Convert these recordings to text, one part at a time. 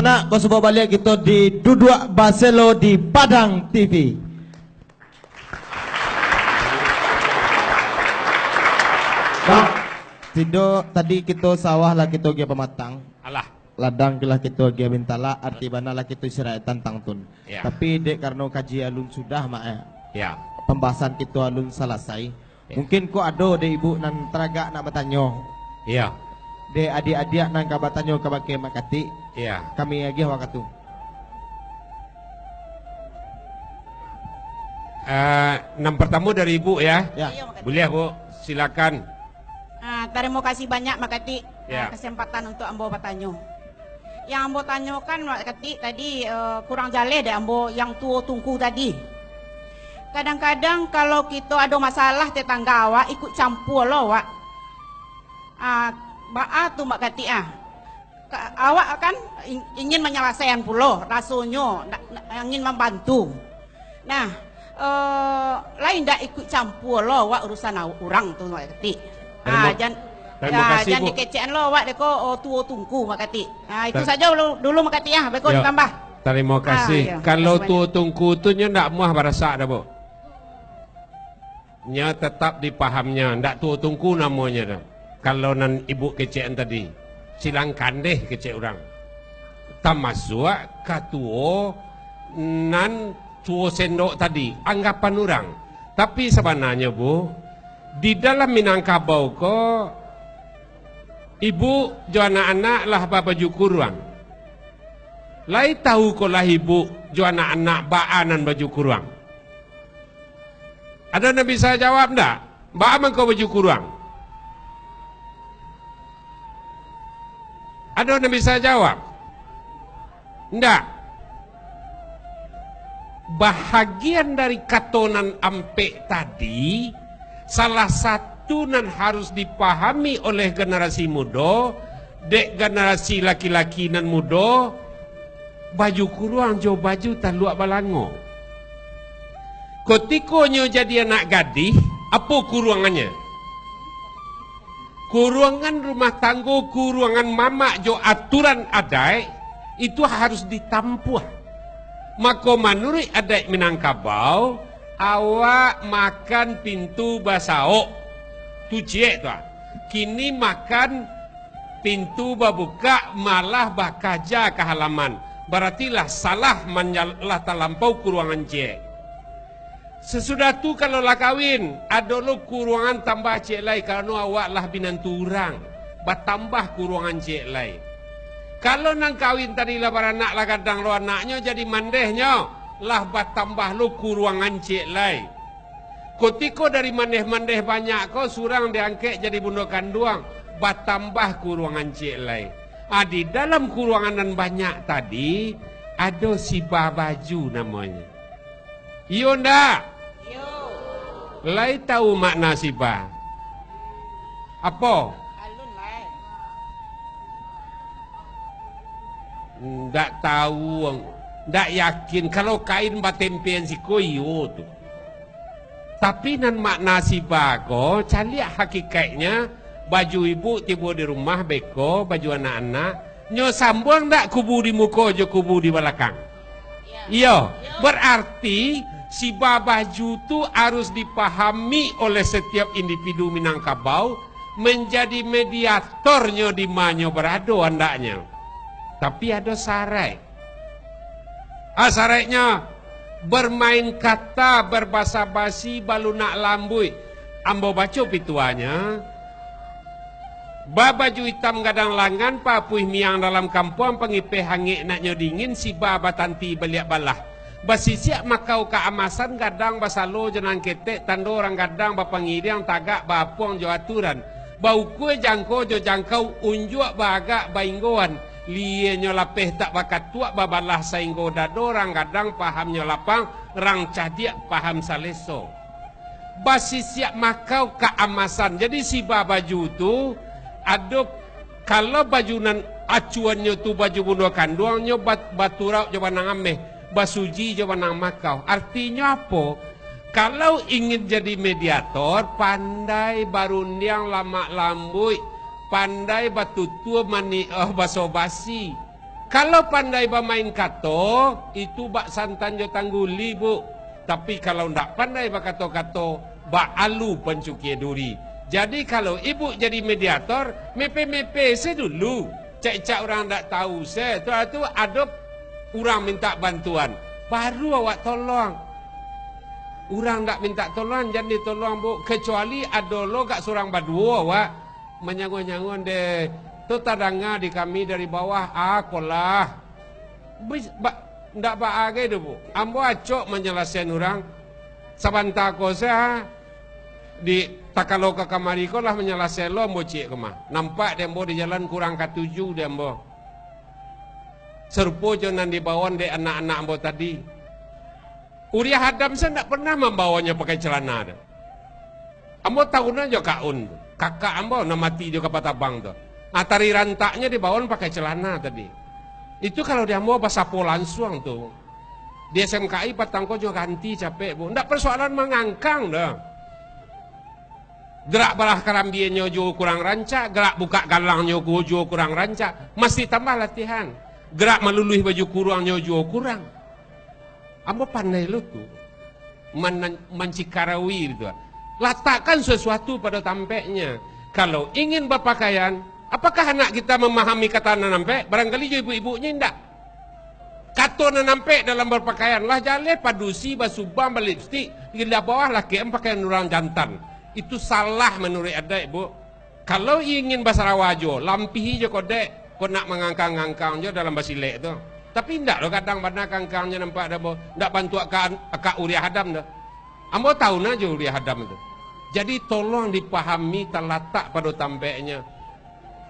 nak kau sebut balik kita di Duduk Baselo di Padang TV. Tidur tadi kita sawah lah kita pergi pematang. Alah. Ladang kelah kita pergi bintala arti bana lah kita istirahat tantang tun. Ya. Tapi dek karena kaji alun sudah mak Ya. pembahasan kita alun selesai. Ya. Mungkin kau ada de ibu nan teraga nak bertanya. Iya. De adik-adik nan kabar tanya ke baki makati. Iya. Kami lagi waktu. Nam pertama dari Ibu ya. Ya. Boleh Bu, silakan. Terima kasih banyak Makati Ya. kesempatan untuk ambo bertanya. Yang ambo tanyakan Makati tadi kurang jale deh ambo yang tua tungku tadi. Kadang-kadang kalau kita ada masalah tetangga awak ikut campur loh awak. Ba'a tu Makati awak kan ingin menyelesaikan pulau rasanya ingin membantu. Nah, lain tak ikut campur loh awak urusan orang tu Makati. Terima kasih, jangan Bu. dikecekan lo awak deko tua tungku Makati. Itu saja dulu Makati beko Ya. ditambah. Terima kasih. Iya. Kalau Terima tu tungku tu nya ndak muah barasak dah Bu. Nya tetap dipahamnya, ndak tu tungku namanya dah. Kalau nan Ibu kecekan tadi, silangkan deh kecek orang. Termasuk katuo nan tuo sendok tadi, anggapan orang. Tapi sebenarnya Bu, di dalam Minangkabau ko Ibu jo anak-anak lah baju kurang. Lai tahu ko lah Ibu jo anak-anak baanan baju kurang. Ada yang bisa jawab ndak? Baaman kau baju kurang? Ada yang bisa jawab? Ndak. Bahagian dari katonan ampek tadi, salah satu nan harus dipahami oleh generasi muda, dek generasi laki-laki nan muda, baju kurang jo baju tak luak balango. Kotikonya jadi anak gadis, apa kuruangannya? Kuruangan rumah tangga, kuruangan mamak jo aturan adai, itu harus ditampuh. Maka menurut adat Minangkabau, awak makan pintu basao. Tu cik tu. Kini makan pintu babuka malah bakaja ke halaman. Berartilah salah menyalah terlampau kuruangan cik. Sesudah tu kalau lah kahwin, ada lo kuruangan tambah cik lai kerana awak lah binantu orang. Bertambah kuruangan cik lai. Kalau nang kahwin tadi lah beranak lah kadang lo anaknya jadi mandehnya, lah bertambah lo kuruangan cik lai. Kotiko dari mandeh-mandeh banyak kau surang diangkat jadi bunda kanduang, bertambah kuruangan cik lai. Di dalam kuruangan nan banyak tadi ada si baju namanya. Iyo ndak? Lai tahu makna sibah. Apa? Alun lai. Ndak tahu, ndak yakin kalau kain batempean si koyo tu. Tapi nan makna sibah ko, caliak hakikatnya baju ibu tiba di rumah beko, baju anak-anak, nyo sambung ndak kubu di muka jo kubu di belakang. Iya, berarti si baju tu harus dipahami oleh setiap individu Minangkabau menjadi mediatornya di manyo berado andaknya. Tapi ada syarat. Syaratnya bermain kata, berbahasa basi, balunak lambui. Ambo baca pituanya. Baju hitam gadang langan, papuih miang dalam kampung, pengipeh hangit naknya dingin, si baba tanti beliak balah. Basisiak makau keamasan gadang basalo jenang ketek tando orang gadang bapangiriang tagak bapuang jo aturan. Bau kue jangko jo jangkau unjuk bagak bainggoan. Lie nyo lapeh tak bakat tuak babalah sainggo dado orang gadang paham nyo lapang rang cadiak paham saleso. Basisiak makau keamasan. Jadi si baju tu ada kalau bajunan acuannya tu baju bunuh kanduangnya baturau jo banang ameh. Basuji jawa nang makau. Artinya apa? Kalau ingin jadi mediator, pandai barundiang lama lambui, pandai batutua mani baso basi. Kalau pandai bermain kato, itu bak santan jo tangguli bu. Tapi kalau ndak pandai berkato-kato, bak alu pencuki duri. Jadi kalau ibu jadi mediator, mepe-mepe se dulu. Cek-cek orang ndak tahu se, tu ada orang minta bantuan, baru awak tolong. Orang ndak minta tolong, jangan ditolong bu. Kecuali ada lo gak seorang badua awak menyangun-nyangun deh. Tu tadanga di kami dari bawah, kolah. Ndak baage tu bu. Ambo acok menyelesaikan orang. Sabanta ko saya di takalo ke kamari ko lah menyelesaikan lo ambo cik kemah. Nampak dembo di jalan kurang ke-7 dembo. Serpo jonan di bawah de anak-anak ambo tadi. Uriah Hadam saya ndak pernah membawanya pakai celana. Ambo tahunan jo kaun. Kakak ambo nak mati jo kapatabang tu. Atari rantaknya di bawah pakai celana tadi. Itu kalau dia mau pasapo langsung tu. Di SMKI patangko juga ganti capek bu. Ndak persoalan mengangkang dah. Gerak balah karambiennya juga kurang rancak. Gerak buka galangnya juga kurang rancak. Mesti tambah latihan. Gerak meluluhi baju kurangnya juga kurang. Ambo pandai lu tu. Mencikarawi gitu. Letakkan sesuatu pada tampeknya. Kalau ingin berpakaian, apakah anak kita memahami kata nanampe? Barangkali jo ibu-ibunya indak. Kata nanampe dalam berpakaian lah jale padusi basubang balipstik di bawah laki pakaian orang jantan. Itu salah menurut ada ibu. Kalau ingin bahasa rawajo, lampihi jo kodek, kau nak mengangkang-angkang jo dalam basilek tu. Tapi indak lo kadang pada kangkangnya nampak dah bo, ndak bantu akak Uriah Hadam dah. Ambo tahu najo Uriah Hadam itu. Jadi tolong dipahami terletak pada tampeknya.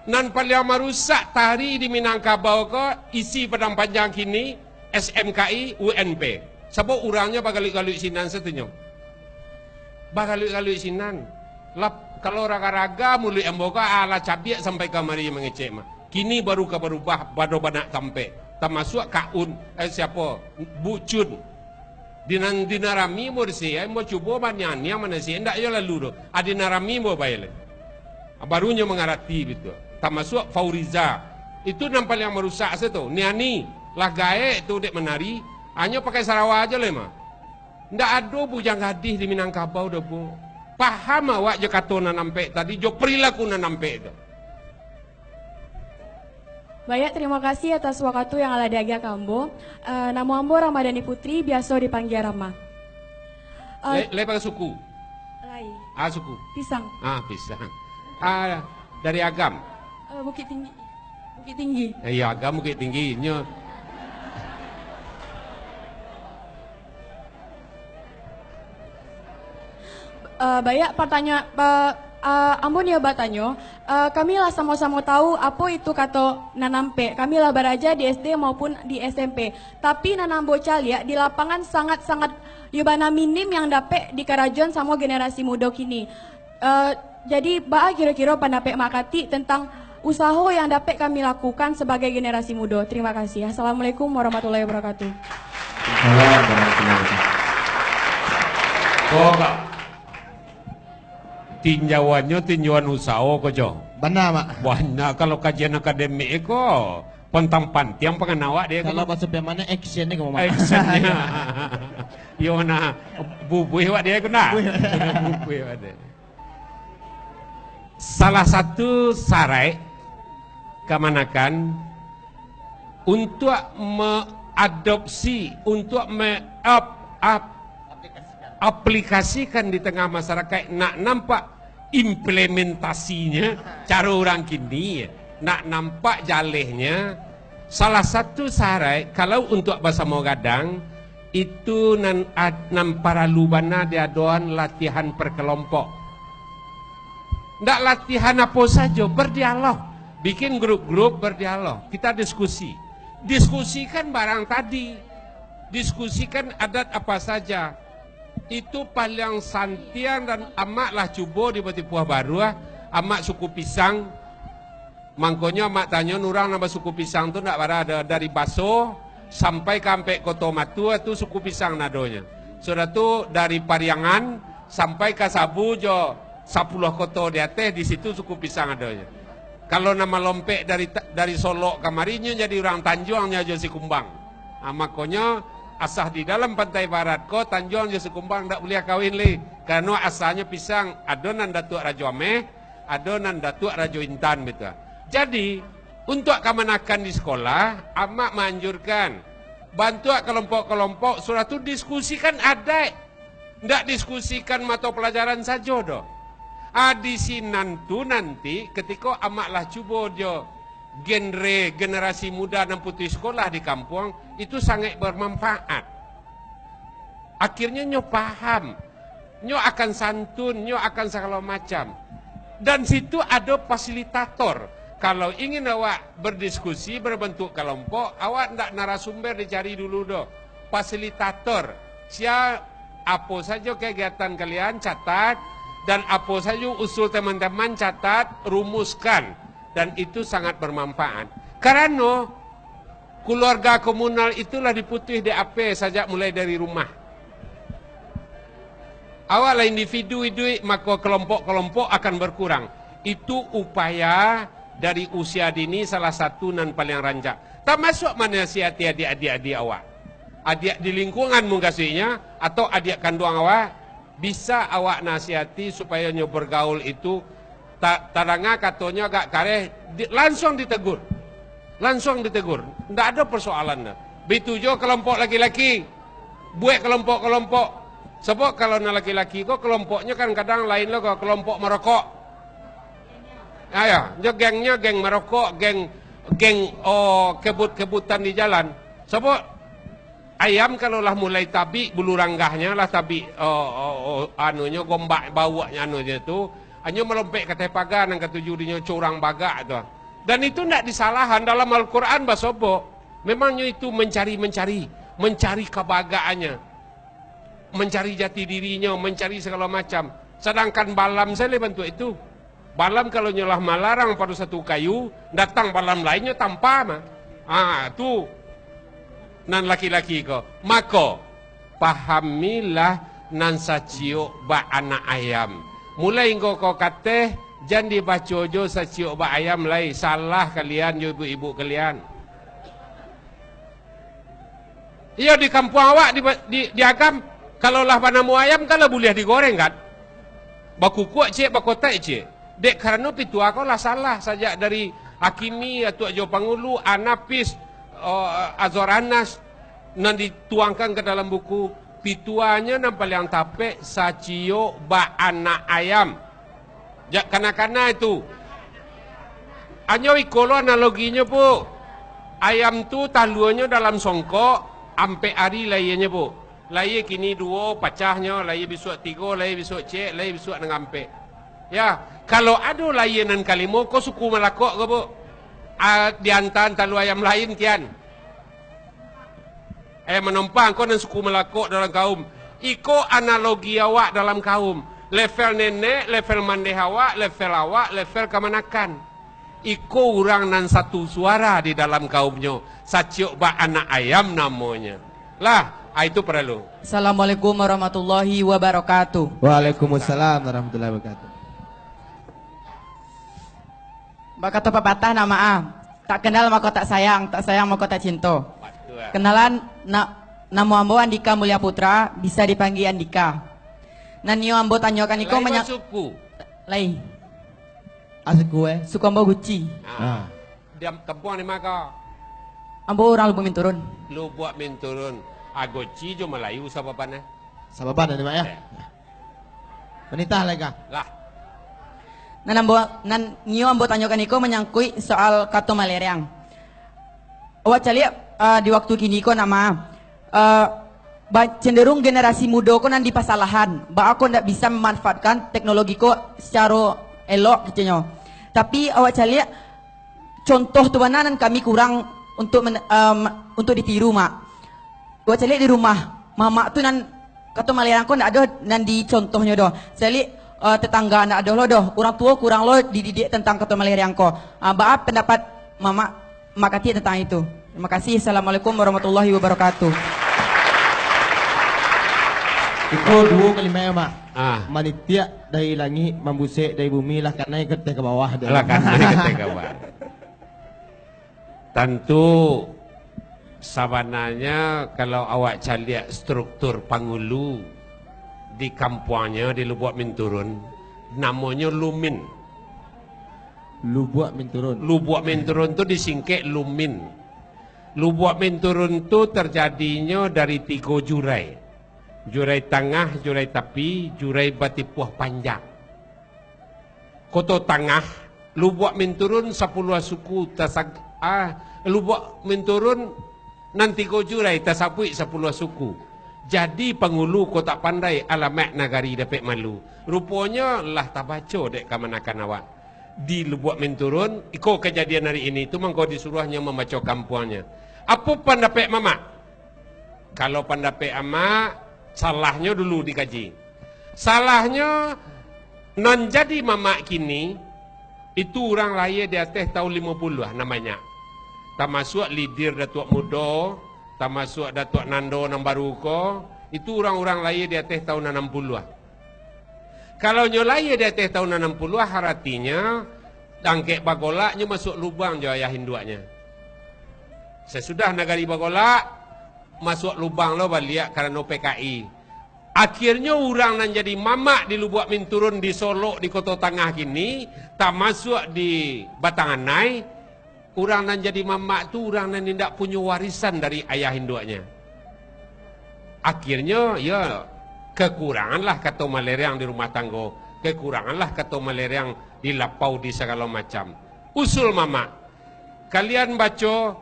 Nan paling merusak tari di Minangkabau ko isi padang panjang kini SMKI UNP. Sebab urangnya bagalu-galu sinan setunya. Bagalu-galu sinan. Lap kalau raga-raga mulu emboka ala cabiak sampai kamari mengecek mah. Kini baru ke berubah bado banak tampe. Termasuk kaun siapa? Bucun. Dinarami mo disi ay mo cubo banyan yang mana sih ndak yo lalu do. Adinarami mo baile. Barunya mengarati gitu. Termasuk Fauriza. Itu nampak yang merusak setu. Niani lah gae itu dek menari hanya pakai Sarawak aja lemah. Ndak ada bujang gadis di Minangkabau dah bu. Paham awak je kata nampak tadi jo perilaku nampak itu. Baik, terima kasih atas waktu yang ala diaga kambo. Nama ambo Ramadhani Putri, biasa dipanggil Rama. Lepas suku. Lai. Suku. Pisang. Pisang. Dari Agam. Bukit Tinggi. Bukit Tinggi. Iya, Agam Bukit Tinggi. Baik, pertanyaan Ambon ya batanya, kami lah sama-sama tahu apa itu kata nanampe. Kami lah beraja di SD maupun di SMP. Tapi nanam bocah ya di lapangan sangat-sangat yubana minim yang dapat di kerajuan sama generasi muda kini. Jadi kira-kira pendapat Makati tentang usaha yang dapat kami lakukan sebagai generasi muda. Terima kasih. Assalamualaikum warahmatullahi wabarakatuh. Tinjauan usaha ko jo. Benar mak. Banyak kalau kajian akademik ko pentang pantiang pengenawak dia. Kalau bahasa mana action ni kamu mak. Actionnya. Yo na bubuih wak dia kena. Bubuih wak dia. Salah satu sarai kemanakan untuk mengadopsi, untuk aplikasikan di tengah masyarakat nak nampak implementasinya cara orang kini nak nampak jalehnya. Salah satu sarai kalau untuk bahasa Mogadang itu nan para lubana dia doan latihan perkelompok. Ndak latihan apa saja, berdialog, bikin grup-grup berdialog, kita diskusi, diskusikan barang tadi, diskusikan adat apa saja. Itu paling santian dan amaklah cubo di Batipuah Baru amak suku pisang. Mangkonya amak tanya nurang nama suku pisang tu nak ada dari Baso sampai kampe Koto Matu itu suku pisang nadonya. Sudah tu dari Pariangan sampai ke Sabu jo 10 koto di atas di situ suku pisang adanya. Kalau nama lompek dari Solo kamarinya jadi orang Tanjuangnya aja si kumbang. Makanya asah di dalam pantai barat ko Tanjuang aja si kumbang tak boleh kawin li. Karena asalnya pisang adonan Datuk Rajo Ameh, adonan Datuk Rajo Intan betul. Jadi untuk kemanakan di sekolah, amak menganjurkan bantu kelompok-kelompok surah tu diskusikan ada. Tidak diskusikan mata pelajaran saja doh. Di sini nanti ketika amaklah cuba dia generasi muda dan putih sekolah di kampung itu sangat bermanfaat. Akhirnya nyo paham, nyo akan santun, nyo akan segala macam. Dan situ ada fasilitator. Kalau ingin awak berdiskusi berbentuk kelompok, awak ndak narasumber dicari dulu doh. Fasilitator. Apa saja kegiatan kalian catat. Dan apa saja usul teman-teman catat, rumuskan. Dan itu sangat bermanfaat. Karena keluarga komunal itulah diputih DAP saja mulai dari rumah. Awalnya individu, maka kelompok-kelompok akan berkurang. Itu upaya dari usia dini salah satu nan paling rancak. Tak masuk mana siati adik-adik awak. Adik di lingkungan mengkasihnya atau adik kandung awak. Bisa awak nasihati supaya nyo bergaul itu taranga katanya agak kareh langsung ditegur. Langsung ditegur. Tidak ada persoalan dah. Betujo kelompok laki-laki. Buat kelompok-kelompok. Sebab kalau na laki-laki kok kelompoknya kan kadang lain lo kok kelompok merokok. Ayo, gengnya geng merokok, geng kebut-kebutan di jalan. Sebab ayam kalau lah mulai tabi bulu ranggahnya lah tabi anunya gombak bawanya anunya tu hanya melompek ke tepaga nang ketujuh dinya curang bagak tu. Dan itu tidak disalahan dalam Al-Quran basobo. Memangnya itu mencari kebagaannya, mencari jati dirinya, mencari segala macam. Sedangkan balam saya bentuk itu. Balam kalau nyolah malarang pada satu kayu, datang balam lainnya tanpa mah. Tu nan laki-laki ko. Maka pahamilah nan sacio ba anak ayam. Mulai kau kate jangan dibaca jo sacio ba ayam lai. Salah kalian jo ibu-ibu kalian. Iya di kampung awak di agam kalau lah panamu ayam kalau boleh digoreng kan. Baku kuat cik, baku tak cik. Dek karena pitu aku lah salah sajak dari Hakimi atau Jo Pangulu, Anapis, Azoranas nan dituangkan ke dalam buku pituanya nampak yang tape sacio ba anak ayam. Jak kana-kana itu. Anyo ikolo analoginya bu. Ayam tu taluannya dalam songkok ampe ari layanya bu. Laya kini dua pecahnya, laya besok tiga, laya besok cek, laya besok nang ampe. Ya, kalau ada layanan kalimo kau suku melakok ke bu? Diantan talu ayam lain kian. Menumpang kau dan suku melakok dalam kaum. Iko analogi awak dalam kaum. Level nenek, level mandeh awak, level kemanakan. Iko orang nan satu suara di dalam kaumnya. Saciok ba anak ayam namanya. Lah, itu perlu. Assalamualaikum warahmatullahi wabarakatuh. Waalaikumsalam warahmatullahi wabarakatuh. Kata pepatah nama tak kenal maka tak sayang maka tak cinta. Kenalan nama ambo Andika Mulia Putra, bisa dipanggil Andika. Nanyo ambo tanyakan iko menyak suku. Lai. Asuku suku ambo Guci. Diam kampung ni maka. Ambo orang Lubuk Minturun. Lubuk Minturun. Agoci jo Melayu sababana. Sababana ni mak ya. Wanita lega. Lah. Nan nyo ambo tanyakan iko menyangkui soal kato Malereang. Awak cali di waktu kini ko nama cenderung generasi muda ko nan di pasalahan. Ba aku ndak bisa memanfaatkan teknologi ko secara elok gitu nyo. Tapi awak cali contoh tu nan kami kurang untuk ditiru mak. Awak cali di rumah mama tu nan kato Malereang ko ndak ada nan di contohnya doh. Cali tetangga anak adoh lo doh, orang tua kurang lo dididik tentang kato Malereang ko. Baap pendapat mama makati tentang itu. Terima kasih. Assalamualaikum warahmatullahi wabarakatuh. Iko dua kalimat ya mak. Ah. dari langit, membusik dari bumi lah karena ikut ke bawah dia. Lah kan ketika bawah. Tentu sabananya kalau awak caliak struktur Pangulu di kampungnya di Lubuk Minturun, namanya Lumin. Lubuk Minturun. Lubuk Minturun tu disingkek Lumin. Lubuk Minturun tu terjadinya dari 3 jurai. Jurai tengah, jurai tepi, jurai Batipuh panjang. Kota tengah, Lubuk Minturun 10 suku Lubuk Minturun nan 3 jurai tasapui 10 suku. Jadi Pangulu kota pandai alamat nagari dapat malu. Rupanya lah tak baca dek kamanakan awak. Di Lubuk Minturun, iko kejadian hari ini tu mangko disuruhnya membaca kampungnya. Apa pendapat mama? Kalau pendapat ama, salahnya dulu dikaji. Salahnya non jadi mama kini itu orang lahir di atas tahun 50 namanya. Tak masuk lidir Datuk Muda, tak masuk Datuk Nando Nambaruko, itu orang-orang lahir di atas tahun 60. Kalau nyo lahir di atas tahun 60 artinya dangkek bagolaknya masuk lubang jo ayah hinduaknya. Sesudah nagari bagolak masuk lubang lo balik kerana PKI. Akhirnya orang yang jadi mamak di Lubuk Minturun di Solo di Kota Tengah kini tak masuk di Batanganai. Orang yang jadi mamak tu orang yang tidak punya warisan dari ayah hinduaknya. Akhirnya ya kekuranganlah kata malerang di rumah tangga, kekuranganlah kata malerang di lapau di segala macam. Usul mama, kalian baca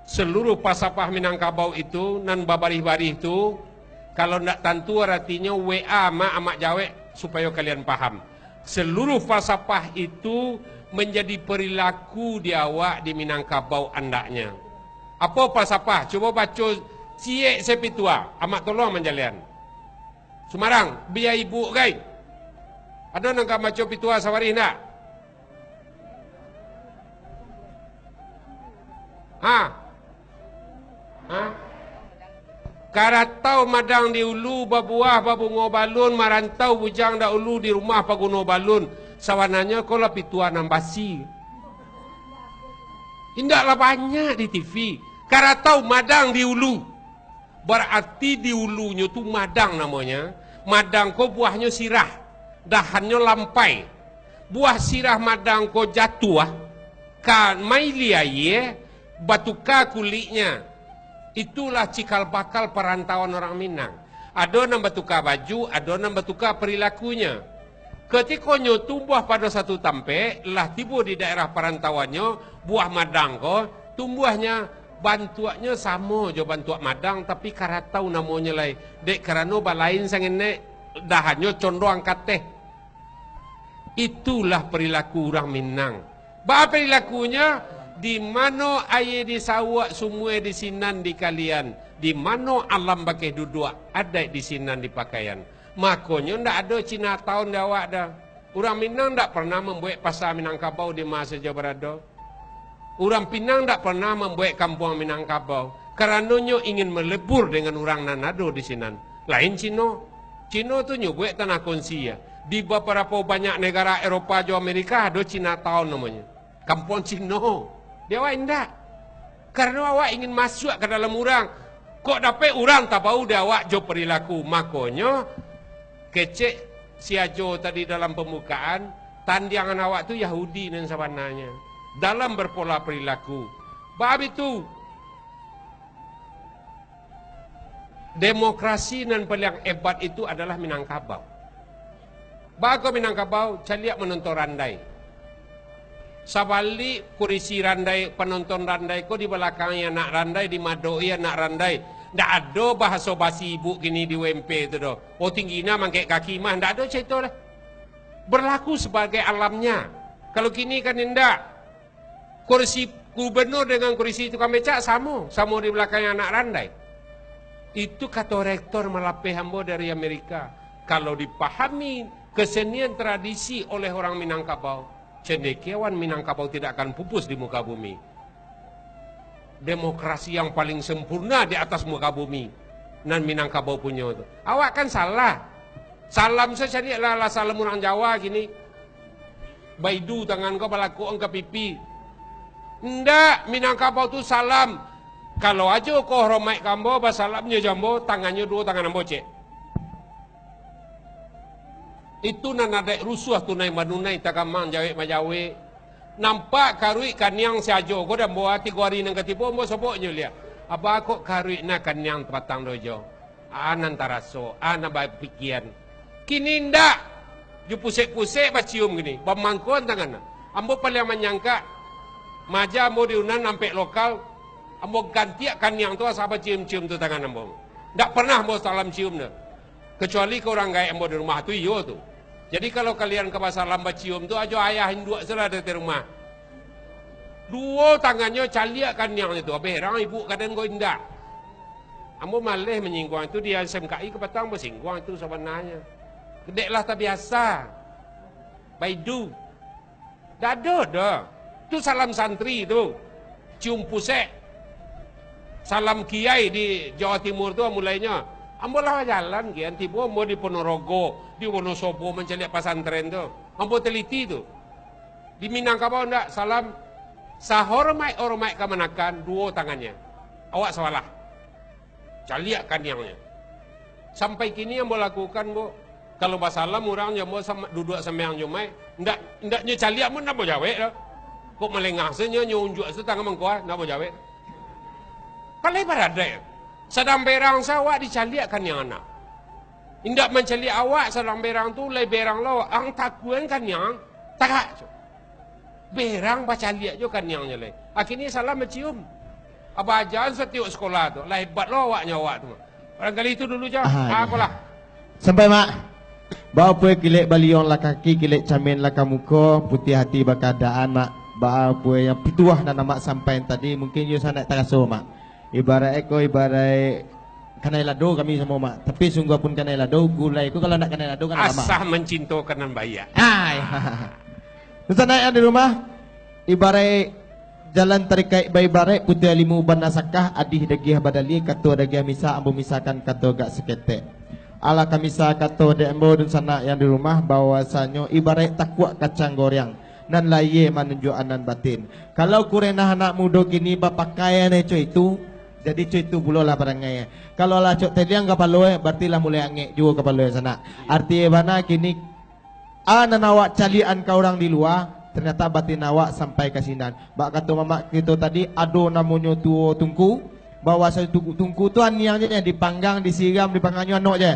seluruh pasapah Minangkabau itu nan babarih-barih itu, kalau nak tentu artinya WA amak jawek supaya kalian paham. Seluruh falsafah itu menjadi perilaku di awak di Minangkabau andaknya. Apa falsafah? Coba baca Ciek Sepitua, amak tolong menjalian. Sumarang, biar ibu kai. Ada nak baca pitua sawari nak? Karatau madang di ulu babuah babungo balun marantau bujang da ulu di rumah paguno balun sawananya kola pitua nambasi. Indaklah banyak di TV. Karatau madang di ulu. Berarti di ulunya tu madang namanya. Madang ko buahnya sirah, dahannya lampai. Buah sirah madang ko jatuh kan maili aye batuka kulitnya. Itulah cikal bakal perantauan orang Minang. Ada yang batuka baju, ada yang batuka perilakunya. Ketika nyo tumbuh pada satu tampe, lah tiba di daerah perantauannya, buah madang ko, tumbuhnya bantuaknya sama jo bantuak madang, tapi karatau namanya lain. Dek kerana balain sangene dahannya condong angkat teh. Itulah perilaku orang Minang. Bah perilakunya? Di mana air di sawak semua di sinan di kalian, di mana alam pakai duduk ada di sinan di pakaian. Makanya ndak ada Cina tahun awak dah. Orang Minang ndak pernah membuat pasar Minangkabau di masa Jawa berada. Orang Pinang ndak pernah membuat kampung Minangkabau. Karenanya ingin melebur dengan orang Nanado di sinan. Lain Cina. Cina tu nyubuat tanah konsi ya. Di beberapa banyak negara Eropah Jawa Amerika ada Cina tahun namanya. Kampung Cina. Dia awak indah. Karena awak ingin masuk ke dalam orang. Kok dapat orang tak bau dia awak jo perilaku. Makanya kecek si Ajo tadi dalam pembukaan. Tandiangan awak tu Yahudi dan sabananya. Dalam berpola perilaku. Bab itu. Demokrasi dan paling hebat itu adalah Minangkabau. Bago Minangkabau caliak menonton randai. Sabali kurisi randai penonton randai ko di belakangnya nak randai di madoi nak randai. Ndak ada bahasa basi ibu gini di WMP itu doh. Oh tingginya mangkek kaki mah ndak ada cerita lah. Berlaku sebagai alamnya. Kalau kini kan ndak. Kursi gubernur dengan kursi tukang becak sama di belakangnya nak randai. Itu kata rektor Malapeh Hambo dari Amerika. Kalau dipahami kesenian tradisi oleh orang Minangkabau, cendekiawan Minangkabau tidak akan pupus di muka bumi. Demokrasi yang paling sempurna di atas muka bumi. nan Minangkabau punya tu. Awak kan salah. Salam saya cari lah salam orang Jawa gini. Baidu tangan kau balaku engkau pipi. Ndak, Minangkabau tu salam. Kalau aja kau hormat kambo, basalamnya jambo, tangannya dua tangan ambo cek. Itu nan ada rusuh tunai manunai takamang jawe majawe. Nampak karui kanyang sajo, kau dah buat 3 hari nang ketipu ambo soboknya lihat. Apa kok karui na kanyang patang dojo. Anan taraso, ana baik pikiran. Kini ndak. Ju pusek-pusek bacium gini, pemangkuan tangan. Ambo paling menyangka maja ambo diunan sampai lokal. Ambo gantiakan yang tu asal cium-cium tu tangan ambo. Tak pernah ambo salam cium dah. Kecuali kau orang gaya ambo di rumah tu iyo tu. Jadi kalau kalian ke pasar lambat cium tu aja ayah dua salah di rumah. Dua tangannya caliakan yang itu. Berang ibu kadang kau indah. Ambo malih menyinggung itu dia SMKI ke petang bersinggung itu sebenarnya. Gedeklah tak biasa. Baidu. Dah ada dah. Tu salam santri tu. Cium pusek. Salam kiai di Jawa Timur tu mulainya. Ambo lah jalan kian tiba ambo di Ponorogo, di Wonosobo mencari pesantren tu. Ambo teliti tu. Di Minangkabau ndak salam sahormai-hormai kemanakan dua tangannya. Awak salah. Caliakan yangnya. Sampai kini ambo lakukan bu. Kalau basalam orang jambo sama duduk sembahyang jumai, ndaknya caliak mun ndak mau jawe dah. Kok melengah senya nyunjuk se tangan mengkuah ndak mau jawe. Palai barada. Sedang berang sawak dicaliakan yang anak. Indak mencali awak sedang berang tu lai berang lo ang takuen kan yang tak. Berang baca liat jo kan yang nyalai. Akhirnya salah mencium. Apa ajaran setiap sekolah tu. Lah hebat lo awaknya awak tu. Barangkali itu dulu je. Aku lah. Sampai mak. Bawa pue kilek balion lah kaki, kilek camen lah kamuko, putih hati bakadaan mak. Bawa pue yang pituah dan mak sampai tadi mungkin you sana tak rasa mak. Ibarat eko ibarat kanai lado kami semua mak. Tapi sungguh pun kanai lado gulai ku kalau nak kanai lado kan lama. Asah mencintakan nan bayar. Nusa naik di rumah ibarat jalan tarikai bayi barai putih alimu ban nasakah adih dagih badali kato dagih misa ambu misakan kato gak seketek. Ala kamisa kato de ambo dun sana yang di rumah bahwasanyo ibarat takwa kacang goreng. Nan laye menunjuk anan batin. Kalau kurena anak muda kini bapakaian itu jadi cuy itu bulo lah barangnya. Kalau lah cok teliang kapaloe berarti lah mulai angek juga kapaloe sana. Artinya mana kini anan awak calian kau orang di luar ternyata batin awak sampai ke sinan. Bak kata mama kita tadi ado namanya tuo tungku. Bawa satu tungku tu aniangnya dipanggang, disiram, dipanggannya anok je.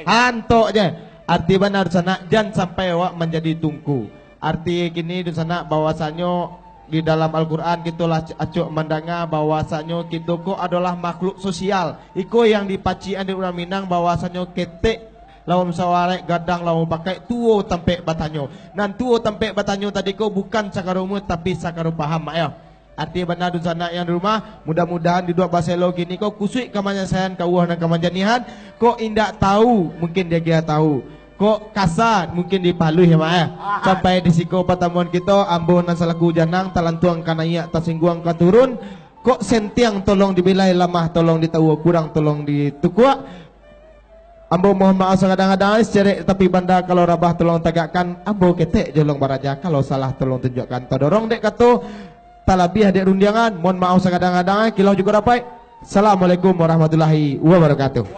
Antok je. Arti benar sana jangan sampai awak menjadi tungku. Arti kini di sana bahwasannya di dalam Al-Quran kita lah acuk mendengar bahwasannya kita ko adalah makhluk sosial. Iko yang dipacian di orang Minang bahwasannya ketek lawan sawarek gadang lawan pakai tuo tempek batanyo. Nan tuo tempek batanyo tadi ko bukan sakarumu tapi sakaru paham mak ya. Arti benar di sana yang di rumah mudah-mudahan di dua baselo gini ko kusui kemanyasayan kauah dan kemanjanihan ko indak tahu mungkin dia kira tahu. Kok kasar mungkin dipalui ya mak ya. Sampai di siko pertemuan kita ambo nan salaku janang talantuang kanaya tasingguang katurun. Kok sentiang tolong dibilai lamah tolong ditahu kurang tolong ditukua. Ambo mohon maaf kadang-kadang secara tapi banda kalau rabah tolong tegakkan ambo ketek jolong baraja kalau salah tolong tunjukkan. Todorong dek kato talabiah dek rundiangan mohon maaf kadang-kadang kilau juga dapat. Assalamualaikum warahmatullahi wabarakatuh.